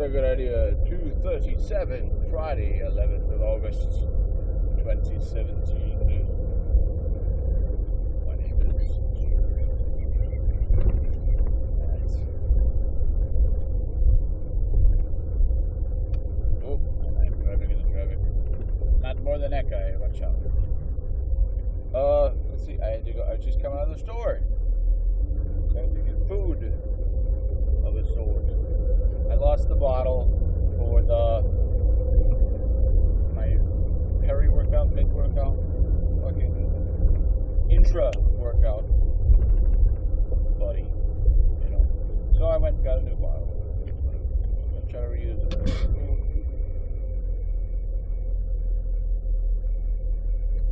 a good idea. 2:37, Friday, 11th of August, 2017. My name is Jerry. Oh, I'm driving in the traffic. Not more than that guy. Watch out. Let's see. I had to go. I was just coming out of the store. So I had to get food of the sort. I lost the bottle for my peri-workout, mid-workout, fucking intra-workout, buddy, you know. So I went and got a new bottle. I'm gonna try to reuse it.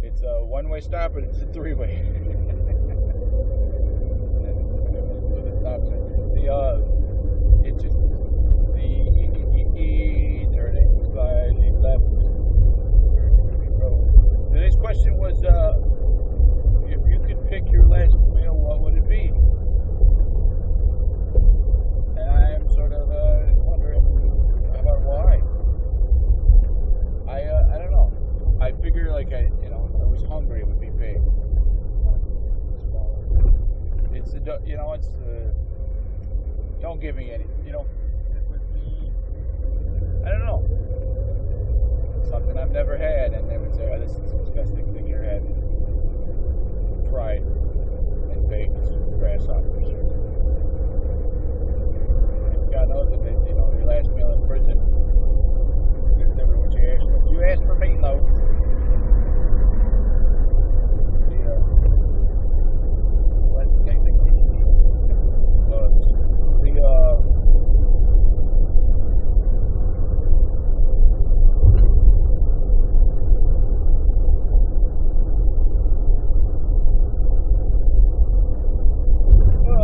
It's a one-way stop, but it's a three-way. It's just turning slightly left. Today's question was, if you could pick your last meal, what would it be? And I am sort of wondering about why. I don't know. I figure like I was hungry, it would be big. It's don't give me any, it would be, I don't know, something I've never had, and they would say, oh, this is a disgusting thing you're having, fried and baked grasshoppers. God knows if it, your last meal in prison, it's never what you asked for. You asked for meatloaf.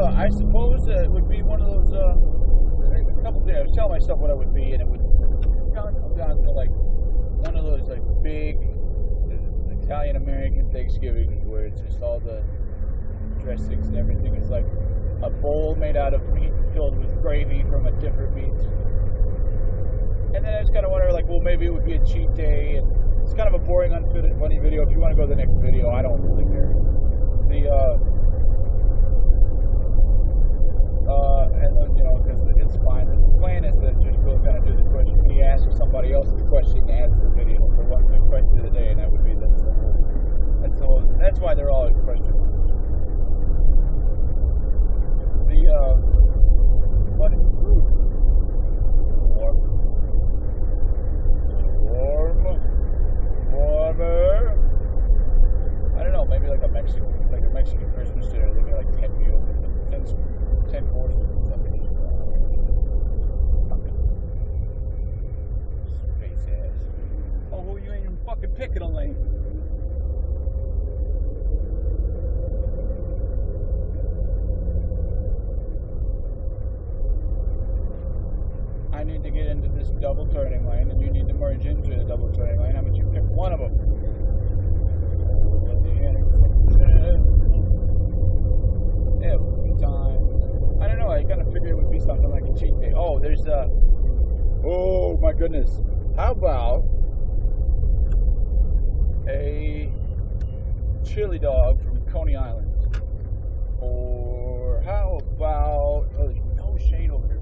I suppose it would be one of those, a couple things. I was telling myself what it would be, and it would come down to like one of those like big Italian-American Thanksgivings where it's just all the dressings and everything. It's like a bowl made out of meat filled with gravy from a different meat. And then I was kind of wondering, like, well, maybe it would be a cheat day, and it's kind of a boring, funny video. If you want to go to the next video, I don't really care. Because it's fine. The plan is to just go kind of do the question. We ask somebody else the question and answer the video for what's the question of the day, and that would be that's why they're all in question. Warmer. I don't know, maybe like a Mexican Christmas dinner. They get like 10 meals, 10 courses or something. Space ass. Oh, you ain't even fucking picking a lane. I need to get into this double turning lane, and you need to merge into the double turning lane. How about you pick one of them? Every time. I don't know, I kind of figured it would be something like a cheat day. Oh, there's oh my goodness. How about a chili dog from Coney Island? Or how about, oh, there's no shade over here.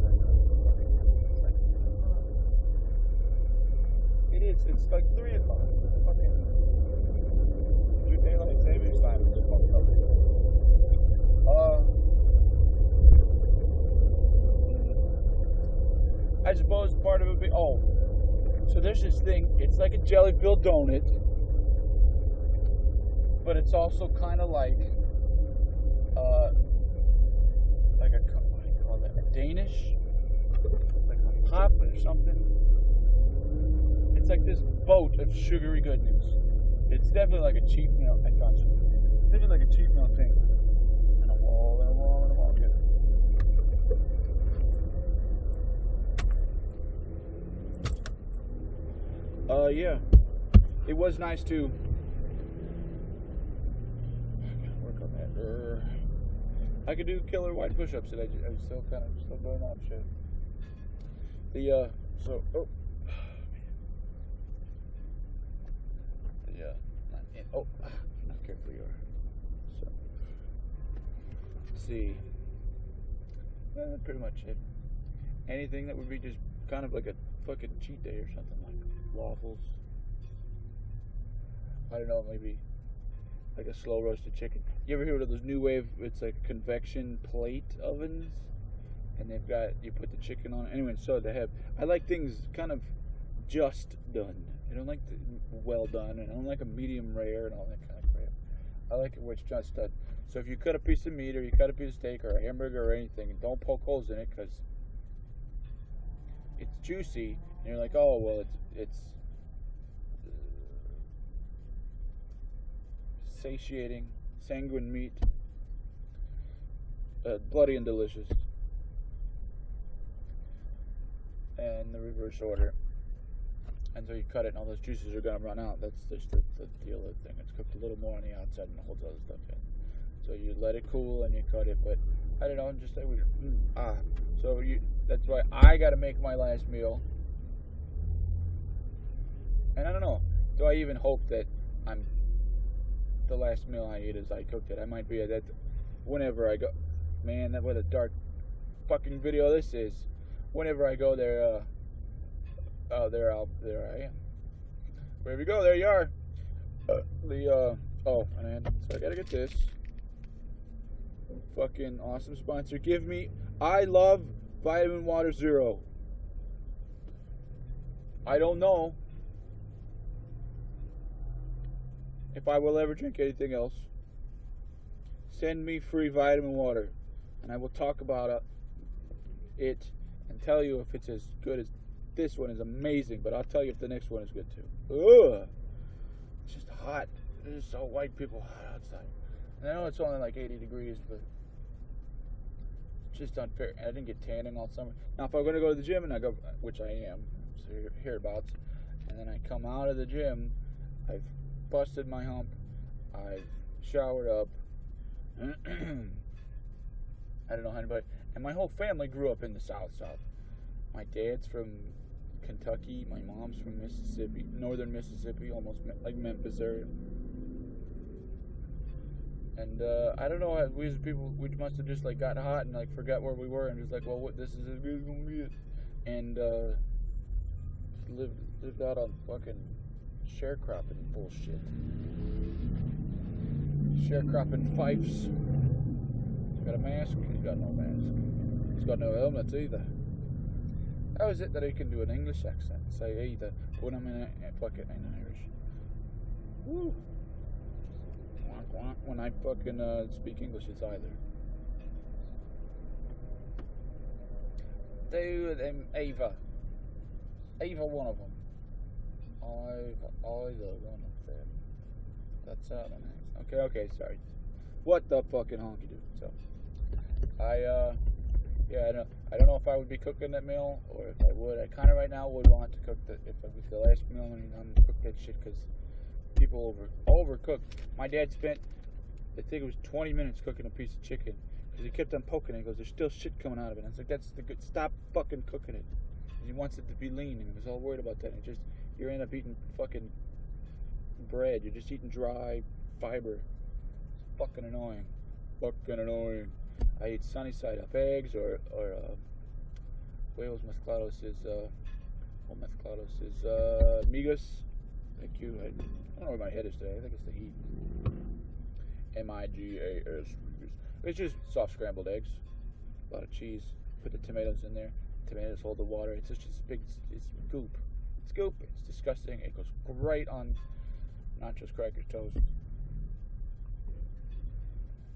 It's like 3 o'clock. Your daylight savings time is fucked up. I suppose part of it would be, so there's this thing, it's like a jelly-filled donut, but it's also kind of like a, what do you call that, a Danish, like a pop or something. It's like this boat of sugary goodness. It's definitely like a cheap meal. I found it. It's definitely like a cheap meal thing. And a wall, and a wall, and a wall. Yeah. It was nice to work on that. I could do killer white push-ups, and I'm still doing that shit. Not careful you are. So, see, that's pretty much it. Anything that would be just kind of like a fucking cheat day or something, like waffles. I don't know, maybe like a slow roasted chicken. You ever hear of those new wave? It's like convection plate ovens, and they've got, you put the chicken on. Anyway, so they have. I like things kind of just done. I don't like the well done, and I don't like a medium rare and all that kind of crap. I like it where it's just done. So if you cut a piece of meat or you cut a piece of steak or a hamburger or anything, don't poke holes in it because it's juicy, and you're like, oh well, it's satiating, sanguine meat, bloody and delicious, and the reverse order. And so you cut it, and all those juices are gonna run out. That's just the deal of the thing. It's cooked a little more on the outside and holds other stuff in. So you let it cool and you cut it, but I don't know, just like So that's why I gotta make my last meal. And I don't know, do I even hope that the last meal I eat is I cooked it? I might be that whenever I go. Man, what a dark fucking video this is. Whenever I go there, there I am. Wherever you go, there you are. Oh man, so I gotta get this. Fucking awesome sponsor. I love Vitamin Water Zero. I don't know if I will ever drink anything else. Send me free vitamin water, and I will talk about it and tell you if it's as good as this one is. Amazing, but I'll tell you if the next one is good too. Ugh, it's just hot. It's so white people hot outside. And I know it's only like 80 degrees, but it's just unfair. And I didn't get tanning all summer. Now, if I'm going to go to the gym and I go, which I am, so hereabouts, and then I come out of the gym, I've busted my hump, I've showered up. I don't know how anybody, and my whole family grew up in the South. My dad's from Kentucky, my mom's from Mississippi, northern Mississippi, almost like Memphis area. And I don't know, we as people, we must have just like got hot and like forgot where we were and just like, well, what, this is as good as gonna get. And lived out on fucking sharecropping bullshit. Sharecropping fifes. He's got a mask, he's got no mask. He's got no helmet either. How is it that he can do an English accent? Say either when I'm in Irish. Woo. When I fucking speak English, it's either. Ava, one of them. Either one of them. That's how the names. Okay, sorry. What the fucking honky do? So, I don't know if I would be cooking that meal or if I would. I kind of right now would want to cook if it was the last meal and I'm gonna cook that shit because people overcook. My dad spent, I think it was 20 minutes cooking a piece of chicken because he kept on poking it. He goes, "There's still shit coming out of it." And I was like, "That's the good. Stop fucking cooking it." And he wants it to be lean, and he was all worried about that. And you end up eating fucking bread. You're just eating dry fiber. It's fucking annoying. I eat sunny side up eggs or huevos mezclados is migas. Thank you. I don't know where my head is today. I think it's the heat. MIGAS. It's just soft scrambled eggs, a lot of cheese. Put the tomatoes in there. Tomatoes hold the water. It's just big. It's goop. It's goop. It's disgusting. It goes great on nachos, crackers, toast.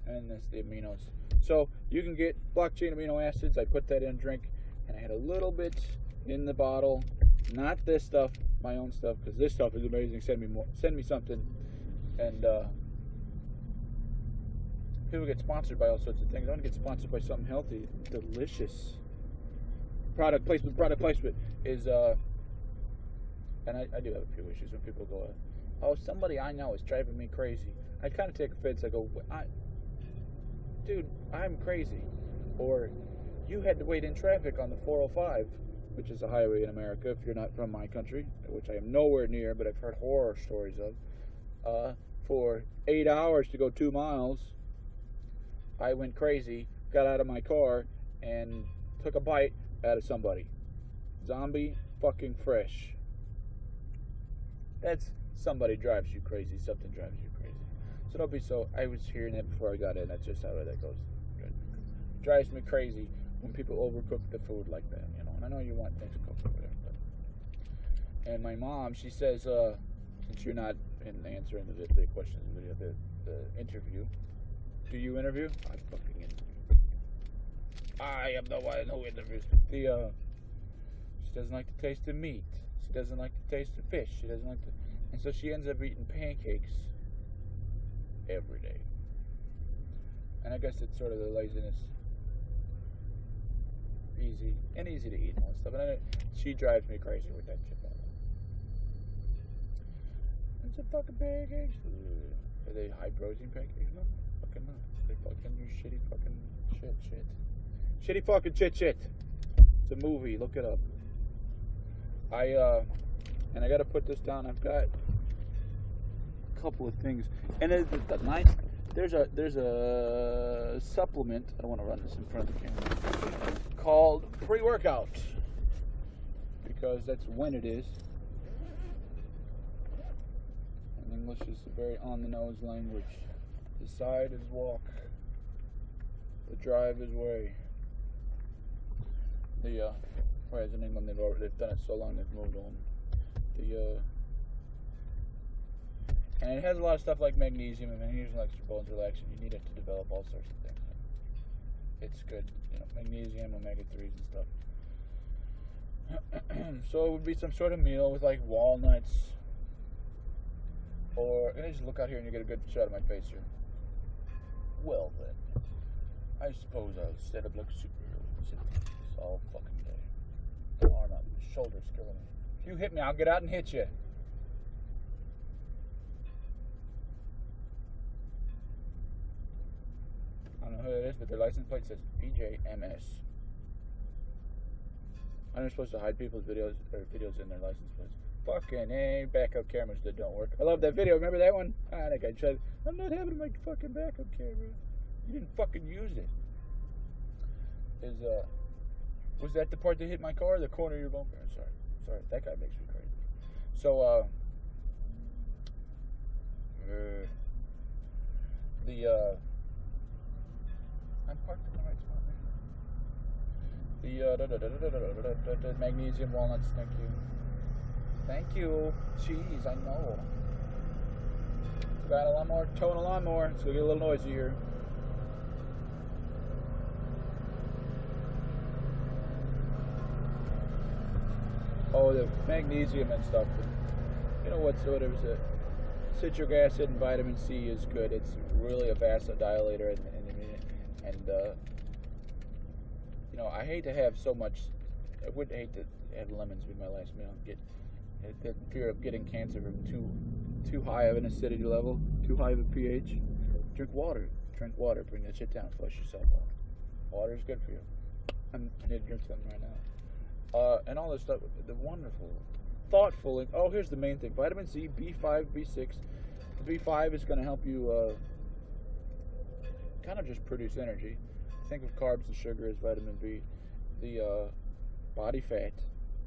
And that's the aminos. So you can get block-chain amino acids. I put that in a drink, and I had a little bit in the bottle. Not this stuff, my own stuff, because this stuff is amazing. Send me more. Send me something. And people get sponsored by all sorts of things. I want to get sponsored by something healthy, delicious. Product placement is and I do have a few issues when people go, "Oh, somebody I know is driving me crazy." I kind of take offense. I go, "Dude, I'm crazy," or "You had to wait in traffic on the 405 which is a highway in America if you're not from my country, which I am nowhere near, but I've heard horror stories of, for 8 hours to go 2 miles. I went crazy, got out of my car, and took a bite out of somebody. Zombie fucking fresh. That's somebody drives you crazy, something drives you crazy. So don't be so, I was hearing that before I got in, that's just how that goes. It drives me crazy when people overcook the food like that, you know. And I know you want things cooked over there, but. And my mom, she says, since you're not answering the questions in the video, the interview. Do you interview? I fucking interview. I am the one who interviews. She doesn't like the taste of meat. She doesn't like the taste of fish. She doesn't like the, and so she ends up eating pancakes every day. And I guess it's sort of the laziness. Easy to eat and all that stuff. And she drives me crazy with that shit. It's a fucking pancakes. Are they high protein pancakes? No, fucking not. They fucking use shitty fucking shit. Shitty fucking shit. It's a movie. Look it up. And I gotta put this down. I've got a couple of things, and there's a supplement. I don't want to run this in front of the camera. Called pre-workout, because that's when it is. And English is a very on-the-nose language. Decide is walk. The drive is way. Whereas in England they've done it so long they've moved on. And it has a lot of stuff like magnesium, and magnesium likes your bones relaxing. You need it to develop all sorts of things. It's good, you know, magnesium, omega-3s and stuff. So it would be some sort of meal with like walnuts, or I just look out here and you get a good shot of my face here. Well then, I suppose I'll set up like a superhero. Sit this all fucking day. Arm up, shoulders killing me. If you hit me, I'll get out and hit you. I don't know who it is, but their license plate says BJMS. I'm not supposed to hide people's videos in their license plates. Fucking A, backup cameras that don't work. I love that video. Remember that one? That guy tried. I'm not having my fucking backup camera. You didn't fucking use it. Was that the part that hit my car? Or the corner of your bumper? Sorry. That guy makes me crazy. So, I'm parked in the right spot. The magnesium walnuts, thank you. Jeez, I know. Got a lawnmower, towing a lawnmower, so it'll get a little noisy here. Oh, the magnesium and stuff. You know whatever it is. Citric acid and vitamin C is good. It's really a vasodilator, and you know, I hate to have so much. I would hate to have lemons be my last meal. Get the fear of getting cancer from too high of an acidity level, too high of a pH. Drink water. Bring that shit down. Flush yourself out. Water is good for you. I need to drink something right now. And all this stuff. The wonderful, thoughtful. Oh, here's the main thing: vitamin C, B5, B6. The B5 is going to help you kind of just produce energy. Think of carbs and sugar as vitamin B. The body fat,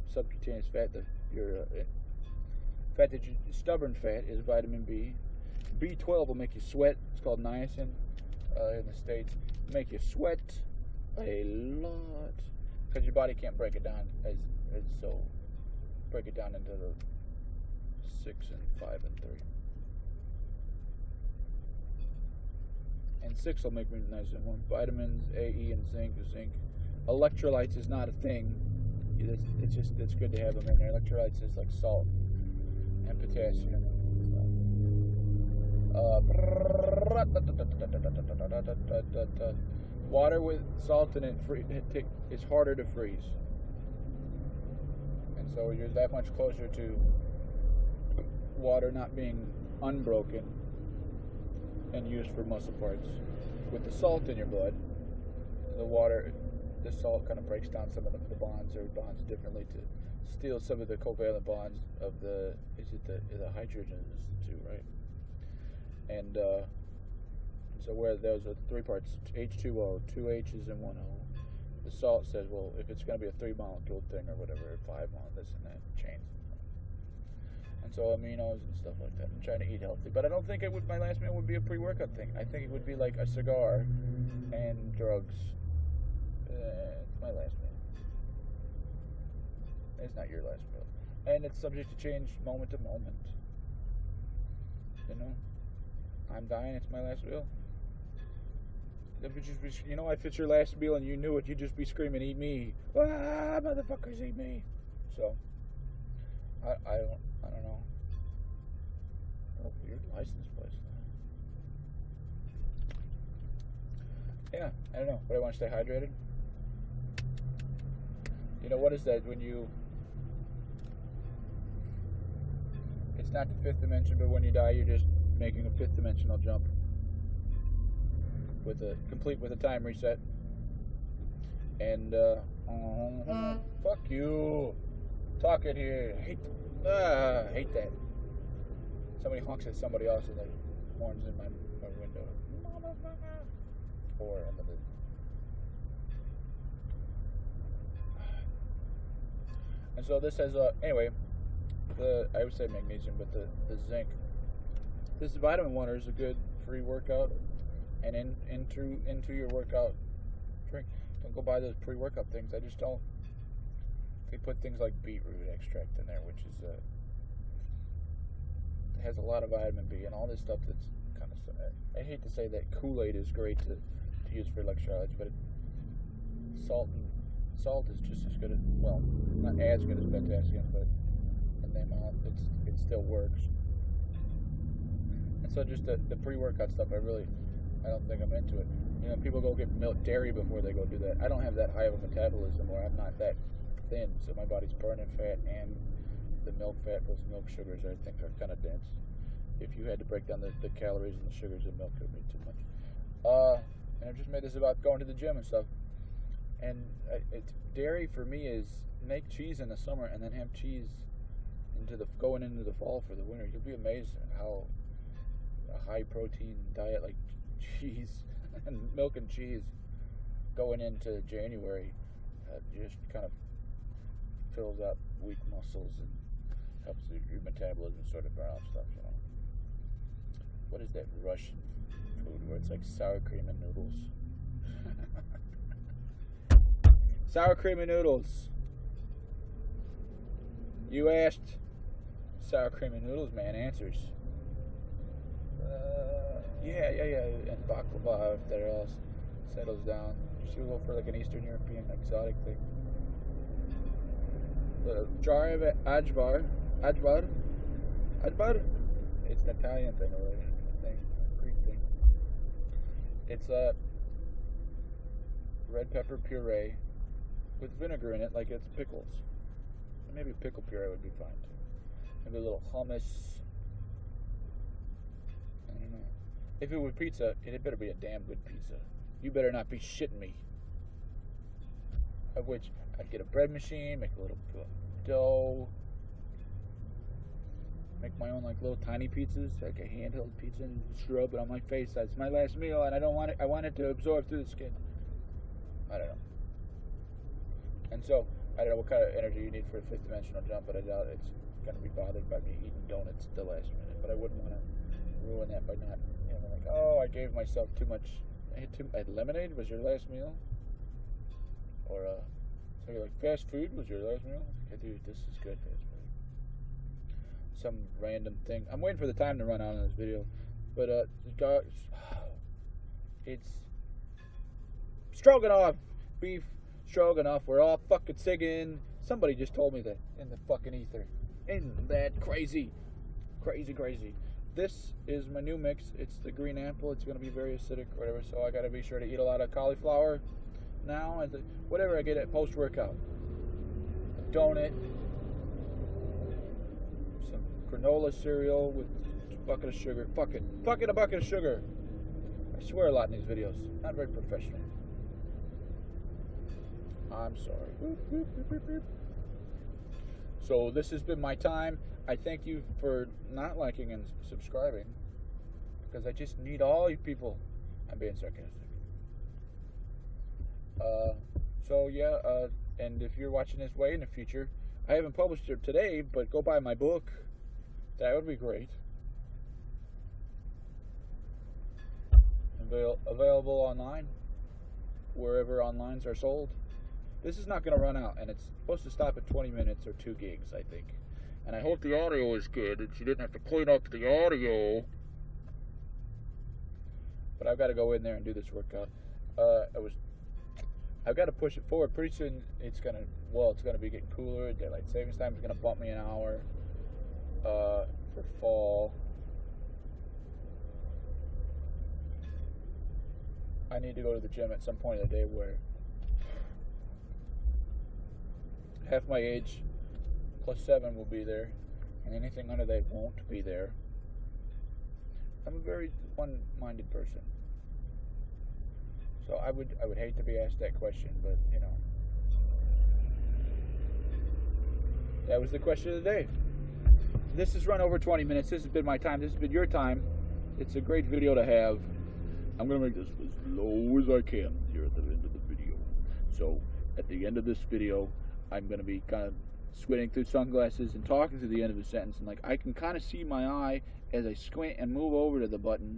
subcutaneous fat, your fat that you stubborn fat is vitamin B. B12 will make you sweat. It's called niacin in the States. Make you sweat a lot because your body can't break it down so break it down into the 6 and 5 and 3. And 6 will make me nice and warm. Vitamins, A, E, and zinc. Electrolytes is not a thing. It's good to have them in there. Electrolytes is like salt and potassium. Water with salt in it is harder to freeze. And so you're that much closer to water not being unbroken and used for muscle parts. With the salt in your blood, the water the salt kind of breaks down some of the bonds or bonds differently to steal some of the covalent bonds of the hydrogens too, right? And so where those are the three parts, H2O, two H's and one O. The salt says, well, if it's going to be a 3-molecule thing or whatever, 5 this and that, chains. And so aminos and stuff like that. I'm trying to eat healthy, but I don't think it would. My last meal would be a pre-workout thing. I think it would be like a cigar and drugs. It's my last meal. It's not your last meal, and it's subject to change moment to moment. You know, I'm dying. It's my last meal. It would just be, you know, if it's your last meal and you knew it, you'd just be screaming, "Eat me! Ah, motherfuckers, eat me!" So, I don't know. Oh, your license plate. Yeah, I don't know, but I want to stay hydrated. You know, what is that when you... It's not the fifth dimension, but when you die, you're just making a fifth dimensional jump. Complete with a time reset. And, fuck you. Talk it here. Hate that. Somebody honks at somebody else and like horns in my window. Or under the... And so this has anyway, I would say magnesium, but the zinc. This vitamin water is a good pre-workout, and into your workout drink. Don't go buy those pre-workout things. I just don't. They put things like beetroot extract in there, which is it has a lot of vitamin B and all this stuff that's kind of. I hate to say that Kool-Aid is great to use for electrolytes, but salt is just as good as, well, not as good as potassium, but in the amount it still works. And so just the pre-workout stuff, I don't think I'm into it. You know, people go get dairy before they go do that. I don't have that high of a metabolism, or I'm not that thin, so my body's burning fat, and the milk fat, those milk sugars, I think are kind of dense. If you had to break down the calories and the sugars in milk, it would be too much. And I've just made this about going to the gym and stuff. And dairy for me is make cheese in the summer and then have cheese going into the fall for the winter. You'll be amazed at how a high protein diet like cheese and milk and cheese going into January just kind of fills up weak muscles and helps your metabolism sort of burn off stuff, you know. What is that Russian food where it's like sour cream and noodles? Sour cream and noodles. You asked. Sour cream and noodles, man. Answers. Yeah. And baklava, if that else settles down. You should go for like an Eastern European exotic thing. The jar of ajvar. It's an Italian thing, or a Greek thing. It's a red pepper puree with vinegar in it, like it's pickles. Maybe pickle puree would be fine too. Maybe a little hummus. I don't know. If it was pizza, it better be a damn good pizza. You better not be shitting me. Of which I'd get a bread machine, make a little dough, make my own like little tiny pizzas, like a handheld pizza, and just rub it on my face. That's my last meal, and I don't want it. I want it to absorb through the skin. I don't know. And so I don't know what kind of energy you need for a fifth dimensional jump, but I doubt it's going to be bothered by me eating donuts at the last minute. But I wouldn't want to ruin that by not, you know, like, oh, I gave myself too much. Lemonade was your last meal, or so you're like, fast food was your last meal. Okay, dude, this is good fast food. Some random thing. I'm waiting for the time to run out on this video, but it's stroganoff, beef stroganoff. We're all fucking singing. Somebody just told me that in the fucking ether. Isn't that crazy? Crazy. This is my new mix. It's the green apple. It's going to be very acidic or whatever, so I got to be sure to eat a lot of cauliflower now, and whatever I get at post-workout. A donut, some granola cereal with a bucket of sugar. Fuck it, a bucket of sugar. I swear a lot in these videos. Not very professional. I'm sorry. So this has been my time. I thank you for not liking and subscribing, because I just need all you people. I'm being sarcastic. So yeah, and if you're watching this way in the future, I haven't published it today, but go buy my book. That would be great. Available online, wherever onlines are sold. This is not going to run out, and it's supposed to stop at 20 minutes or 2 gigs, I think. And I hope the audio is good, and you didn't have to clean up the audio. But I've got to go in there and do this workout. I've got to push it forward. Pretty soon it's going to be getting cooler. Daylight savings time is going to bump me an hour for fall. I need to go to the gym at some point in the day where half my age plus 7 will be there, and anything under that won't be there. I'm a very one-minded person. So I would hate to be asked that question, but you know, that was the question of the day. This has run over 20 minutes. This has been my time. This has been your time. It's a great video to have. I'm going to make this as low as I can here at the end of the video. So at the end of this video, I'm going to be kind of squinting through sunglasses and talking to the end of the sentence, and like I can kind of see my eye as I squint and move over to the button